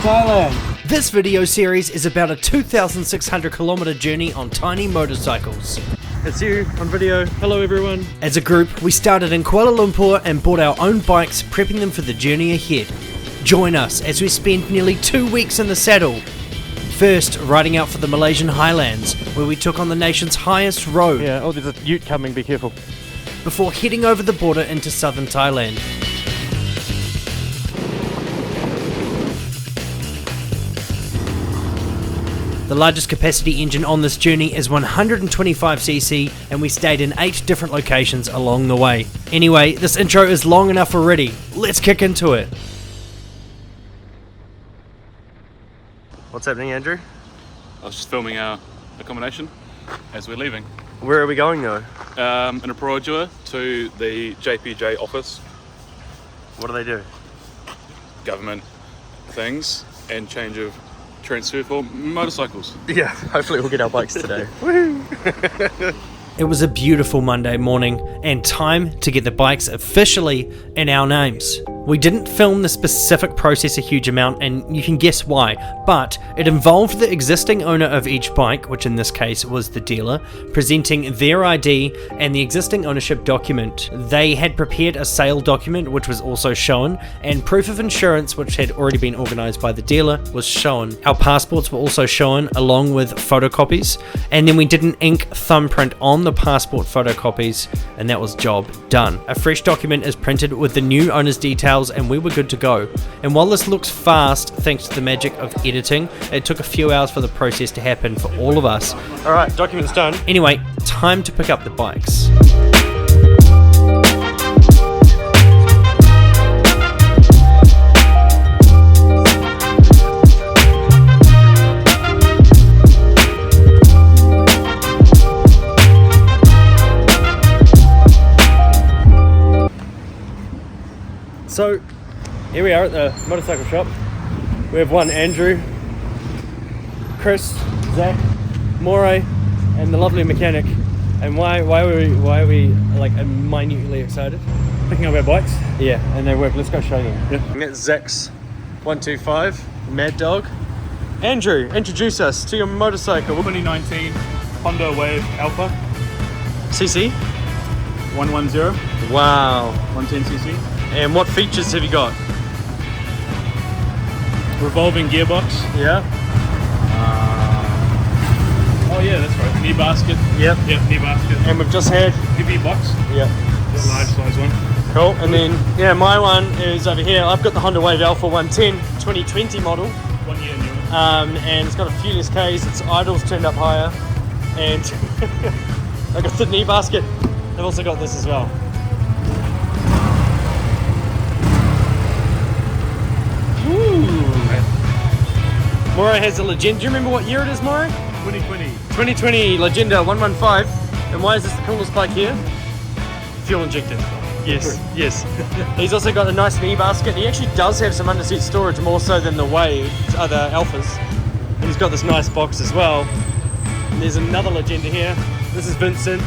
Thailand. This video series is about a 2,600 kilometer journey on tiny motorcycles. It's you on video. Hello everyone. As a group, we started in Kuala Lumpur and bought our own bikes, prepping them for the journey ahead. Join us as we spend nearly 2 weeks in the saddle. First, riding out for the Malaysian highlands, where we took on the nation's highest road. Yeah, oh, there's a ute coming, be careful. Before heading over the border into southern Thailand. The largest capacity engine on this journey is 125cc, and we stayed in 8 different locations along the way. Anyway, this intro is long enough already. Let's kick into it. What's happening, Andrew? I was just filming our accommodation as we're leaving. Where are we going though? In a Perodua to the JPJ office, What do they do? government things, and change of transfer for motorcycles. Yeah, hopefully we'll get our bikes today. It was a beautiful Monday morning, and time to get the bikes officially in our names. We didn't film the specific process a huge amount, and you can guess why, but it involved the existing owner of each bike, which in this case was the dealer, presenting their ID and the existing ownership document. They had prepared a sale document, which was also shown, and proof of insurance, which had already been organised by the dealer, was shown. Our passports were also shown, along with photocopies, and then we did an ink thumbprint on the passport photocopies, and that was job done. A fresh document is printed with the new owner's details, and we were good to go. And while this looks fast thanks to the magic of editing, it took a few hours for the process to happen for all of us. Alright, document's done. Anyway, time to pick up the bikes. So, here we are at the motorcycle shop. We have one Andrew, Chris, Zach, Moray, and the lovely mechanic. And why are we like minutely excited? Picking up our bikes. Yeah, and they work. Let's go show them. Yeah. And that's Zach's 125 Mad Dog. Andrew, introduce us to your motorcycle. 2019 Honda Wave Alpha CC. 110, Wow. 110cc. And what features have you got? Revolving gearbox. Yeah. Oh yeah, that's right. Knee basket. Yep. Yep, knee basket. And we've just had. Heavy box. Yep. The large size one. Cool. And then yeah, my one is over here. I've got the Honda Wave Alpha 110 2020 model. 1 year new. And it's got a few less Ks. Its idles turned up higher, and I got the knee basket. I've also got this as well. Moray has a Legenda. Do you remember what year it is, Moray? 2020. 2020 Legenda 115. And why is this the coolest bike here? Fuel injected. Yes, yes. He's also got a nice knee basket. He actually does have some underseat storage, more so than the Wave, other Alphas. And he's got this nice box as well. And there's another Legenda here. This is Vincent.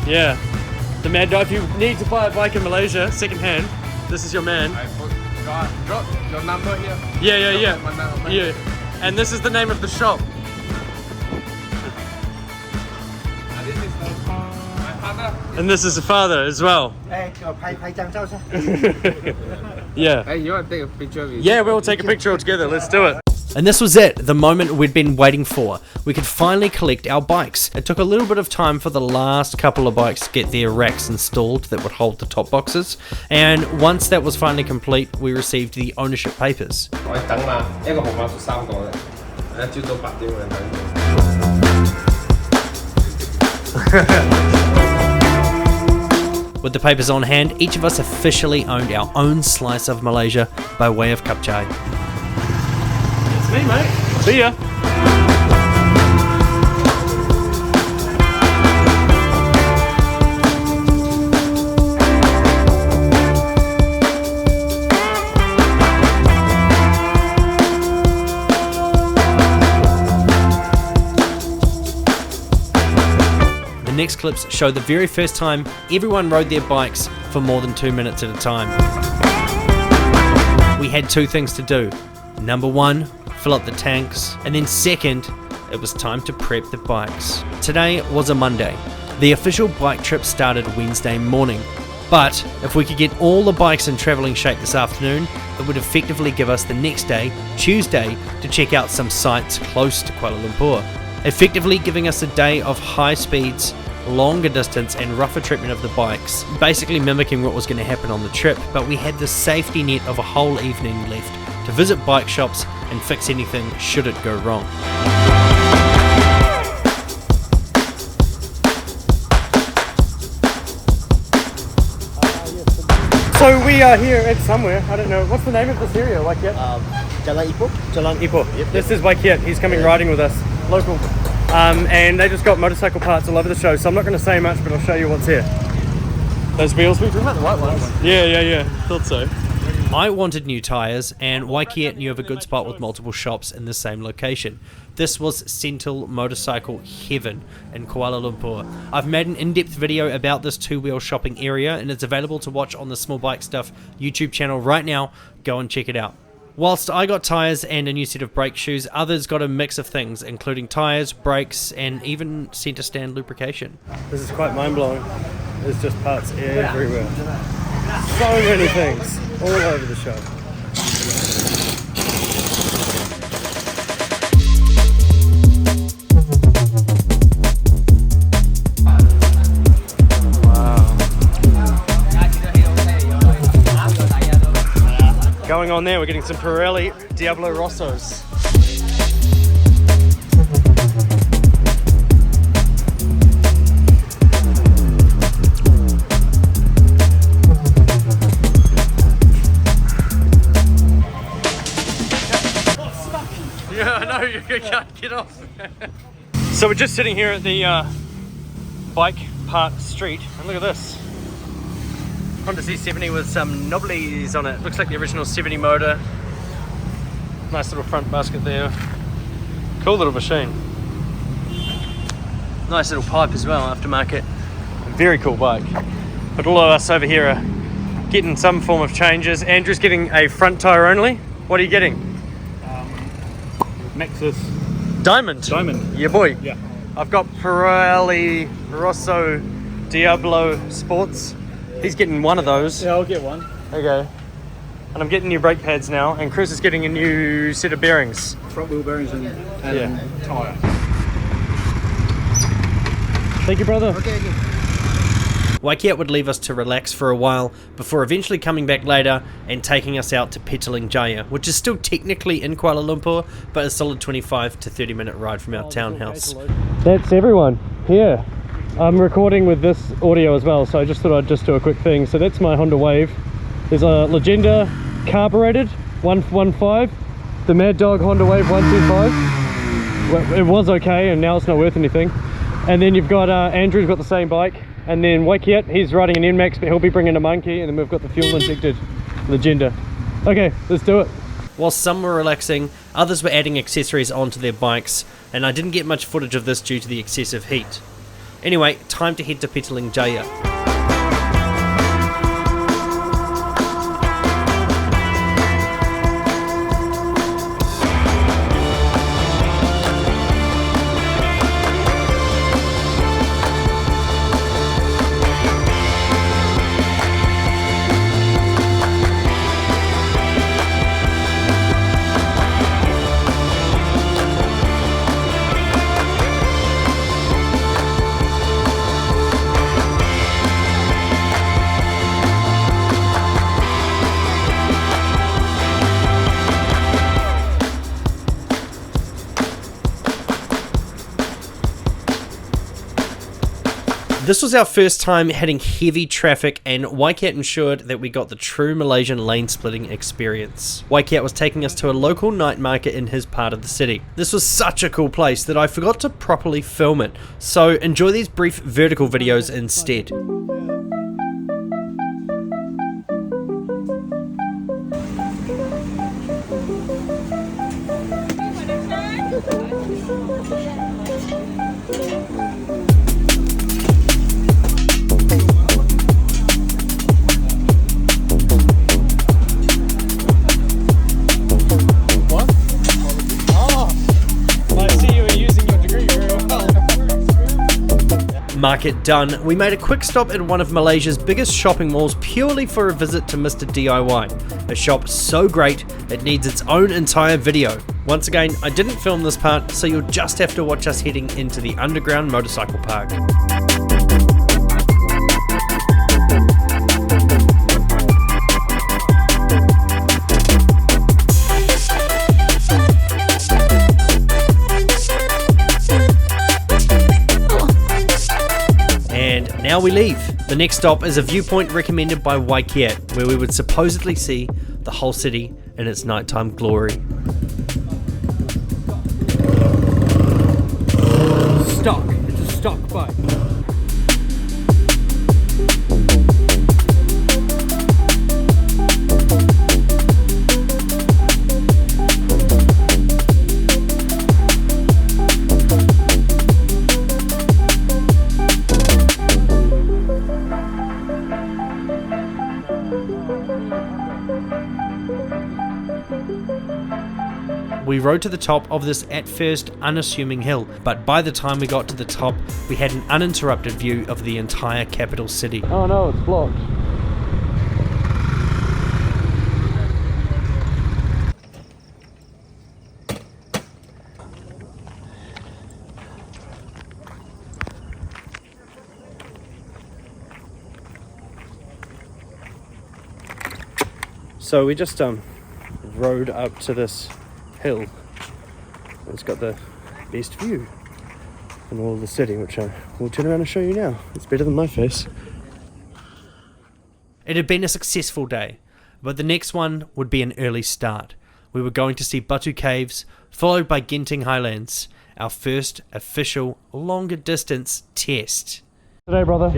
Yeah. The Mad Dog. If you need to buy a bike in Malaysia, second hand, this is your man. I forgot. Drop your number here. Yeah. Yeah. And this is the name of the shop. This is my father. And this is the father as well. Yeah. Hey, you want to take a picture of it? Yeah, we'll take a picture all together. Let's do it. And this was it, the moment we'd been waiting for. We could finally collect our bikes. It took a little bit of time for the last couple of bikes to get their racks installed that would hold the top boxes. And once that was finally complete, we received the ownership papers. With the papers on hand, each of us officially owned our own slice of Malaysia by way of Kapchai. It's me, mate. See ya. The next clips show the very first time everyone rode their bikes for more than 2 minutes at a time. We had 2 things to do. Number 1, fill up the tanks, and then second, it was time to prep the bikes. Today was a Monday. The official bike trip started Wednesday morning, but if we could get all the bikes in travelling shape this afternoon, it would effectively give us the next day, Tuesday, to check out some sites close to Kuala Lumpur, effectively giving us a day of high speeds, longer distance and rougher treatment of the bikes, basically mimicking what was going to happen on the trip, but we had the safety net of a whole evening left to visit bike shops and fix anything should it go wrong. So we are here at somewhere, I don't know, what's the name of this area, Waikiat? Jalan Ipoh. Jalan Ipoh. This is Waikiat, he's coming riding with us, local. And they just got motorcycle parts all over the show, so I'm not going to say much, but I'll show you what's here. Those wheels, we talking about the white ones? Yeah, thought so. I wanted new tyres, and Waikiat knew of a good spot with multiple shops in the same location. This was Sentinel Motorcycle Heaven in Kuala Lumpur. I've made an in-depth video about this two-wheel shopping area, and it's available to watch on the Small Bike Stuff YouTube channel right now. Go and check it out. Whilst I got tyres and a new set of brake shoes, others got a mix of things, including tyres, brakes, and even centre stand lubrication. This is quite mind-blowing. There's just parts everywhere. So many things all over the show. Going on there, we're getting some Pirelli Diablo Rossos. Yeah, I know, you can't get off. So we're just sitting here at the bike park street, and look at this. Honda C70 with some knobblies on it. Looks like the original 70 motor. Nice little front basket there. Cool little machine. Nice little pipe as well, aftermarket. Very cool bike. But all of us over here are getting some form of changes. Andrew's getting a front tire only. What are you getting? Nexus Diamond. Diamond. Yeah, boy. Yeah. I've got Pirelli Rosso Diablo Sports. He's getting one of those. Yeah, I'll get one. Okay. And I'm getting new brake pads now, and Chris is getting a new set of bearings. Front wheel bearings and tyre. Thank you, brother. Waikiat would leave us to relax for a while before eventually coming back later and taking us out to Petaling Jaya, which is still technically in Kuala Lumpur, but a solid 25 to 30 minute ride from our townhouse. That's everyone here. I'm recording with this audio as well, so I just thought I'd just do a quick thing. So that's my Honda Wave. There's a Legenda carbureted 115, the Mad Dog Honda Wave 125. Well, it was okay, and now it's not worth anything. And then you've got Andrew's got the same bike, and then Waikiat, he's riding an NMAX, but he'll be bringing a Monkey, and then we've got the fuel injected Legenda. Okay, let's do it. While some were relaxing, others were adding accessories onto their bikes, and I didn't get much footage of this due to the excessive heat. Anyway, time to head to Petaling Jaya. This was our first time hitting heavy traffic, and Waikiat ensured that we got the true Malaysian lane splitting experience. Waikiat was taking us to a local night market in his part of the city. This was such a cool place that I forgot to properly film it, so enjoy these brief vertical videos instead. Market done, we made a quick stop at one of Malaysia's biggest shopping malls purely for a visit to Mr. DIY, a shop so great it needs its own entire video. Once again, I didn't film this part, so you'll just have to watch us heading into the underground motorcycle park. Now we leave. The next stop is a viewpoint recommended by Waikiat, where we would supposedly see the whole city in its nighttime glory. Stock. It's a stock bike. We rode to the top of this at first unassuming hill, but by the time we got to the top, we had an uninterrupted view of the entire capital city. Oh no, it's blocked. So we just rode up to this hill. It's got the best view in all of the city, which I will turn around and show you now. It's better than my face. It had been a successful day, but the next one would be an early start. We were going to see Batu Caves, followed by Genting Highlands, our first official longer distance test. Today, brother.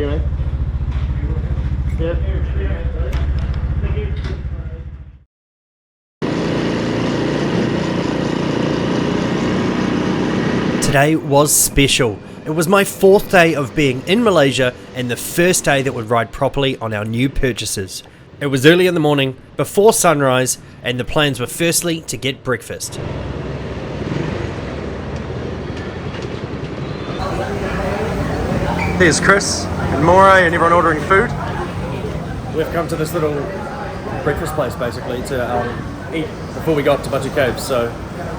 Today was special. It was my 4th day of being in Malaysia and the first day that would ride properly on our new purchases. It was early in the morning, before sunrise, and the plans were firstly to get breakfast. There's Chris and Moray and everyone ordering food. We've come to this little breakfast place basically to eat before we go up to Batu Caves. So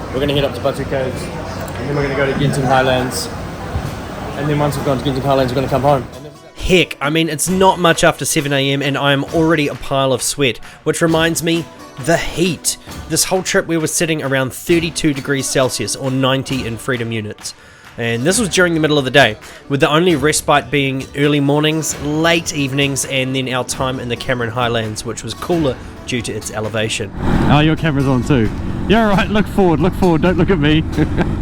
we're going to head up to Batu Caves and then we're going to go to Genting Highlands. And then once we've gone to Genting Highlands, we're going to come home. Heck, I mean, it's not much after 7 AM and I am already a pile of sweat, which reminds me, the heat. This whole trip we were sitting around 32 degrees Celsius or 90 in freedom units. And this was during the middle of the day, with the only respite being early mornings, late evenings, and then our time in the Cameron Highlands, which was cooler due to its elevation. Oh, your camera's on too. Yeah, right, look forward, don't look at me.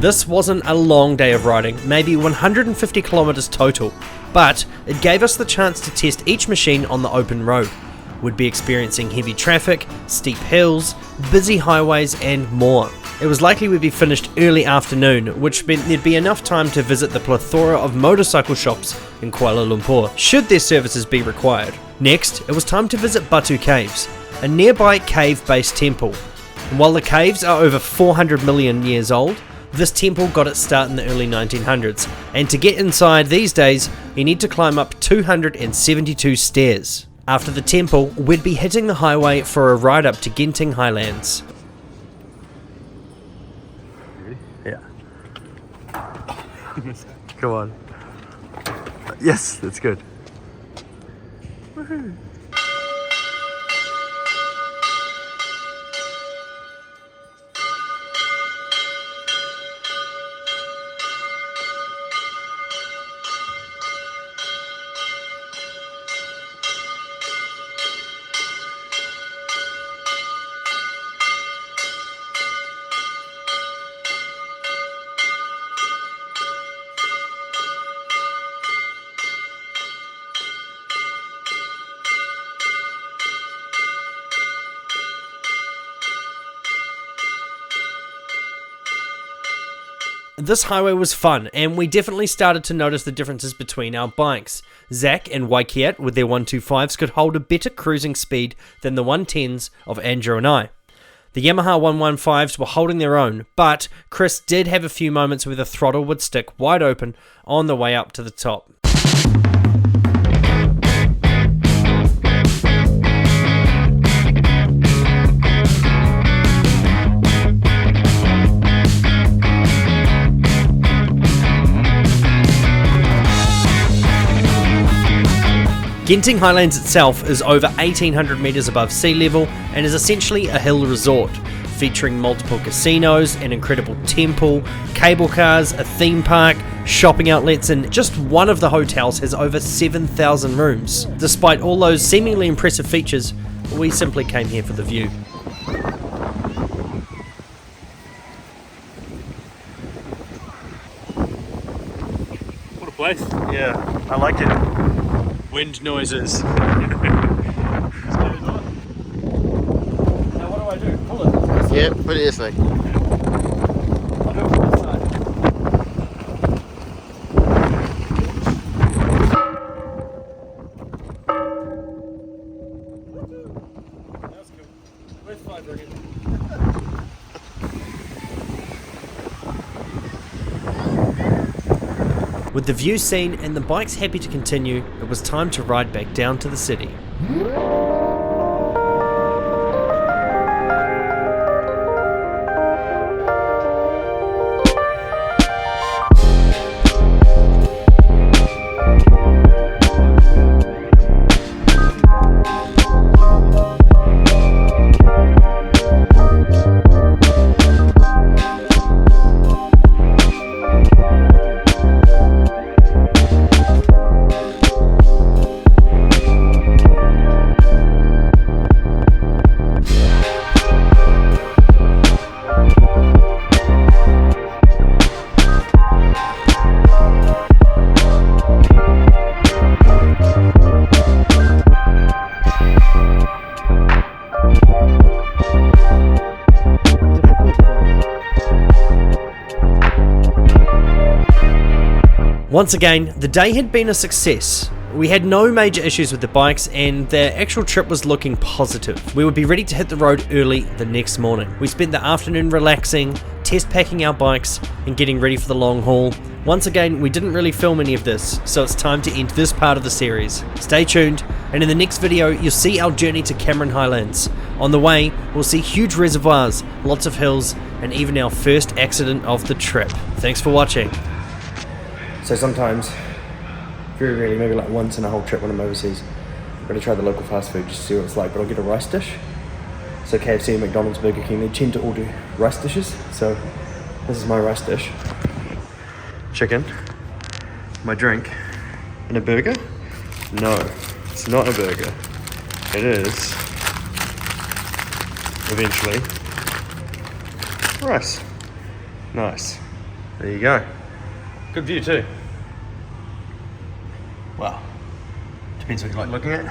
This wasn't a long day of riding, maybe 150 kilometers total, but it gave us the chance to test each machine on the open road. We'd be experiencing heavy traffic, steep hills, busy highways, and more. It was likely we'd be finished early afternoon, which meant there'd be enough time to visit the plethora of motorcycle shops in Kuala Lumpur, should their services be required. Next, it was time to visit Batu Caves, a nearby cave-based temple. And while the caves are over 400 million years old, this temple got its start in the early 1900s, and to get inside these days, you need to climb up 272 stairs. After the temple, we'd be hitting the highway for a ride up to Genting Highlands. Yeah. Come on. Yes, that's good. Woohoo. This highway was fun, and we definitely started to notice the differences between our bikes. Zach and Waikiat with their 125s could hold a better cruising speed than the 110s of Andrew and I. The Yamaha 115s were holding their own, but Chris did have a few moments where the throttle would stick wide open on the way up to the top. Genting Highlands itself is over 1800 metres above sea level and is essentially a hill resort, featuring multiple casinos, an incredible temple, cable cars, a theme park, shopping outlets, and just one of the hotels has over 7,000 rooms. Despite all those seemingly impressive features, we simply came here for the view. What a place. Yeah, I like it. Wind noises. Now what do I do? Pull it? Yeah, put it this way. I'll do it from this side. That's cool. Where's 5 again? With the view seen and the bikes happy to continue, it was time to ride back down to the city. Once again, the day had been a success. We had no major issues with the bikes and the actual trip was looking positive. We would be ready to hit the road early the next morning. We spent the afternoon relaxing, test packing our bikes and getting ready for the long haul. Once again, we didn't really film any of this, so it's time to end this part of the series. Stay tuned, and in the next video you'll see our journey to Cameron Highlands. On the way, we'll see huge reservoirs, lots of hills, and even our first accident of the trip. Thanks for watching. So sometimes, very rarely, maybe like once in a whole trip when I'm overseas, I'm going to try the local fast food just to see what it's like, but I'll get a rice dish. So KFC, McDonald's, Burger King, they tend to all do rice dishes. So this is my rice dish. Chicken, my drink, and a burger? No, it's not a burger. It is, eventually, rice. Nice. There you go. Good view too. Well, depends what you like looking at.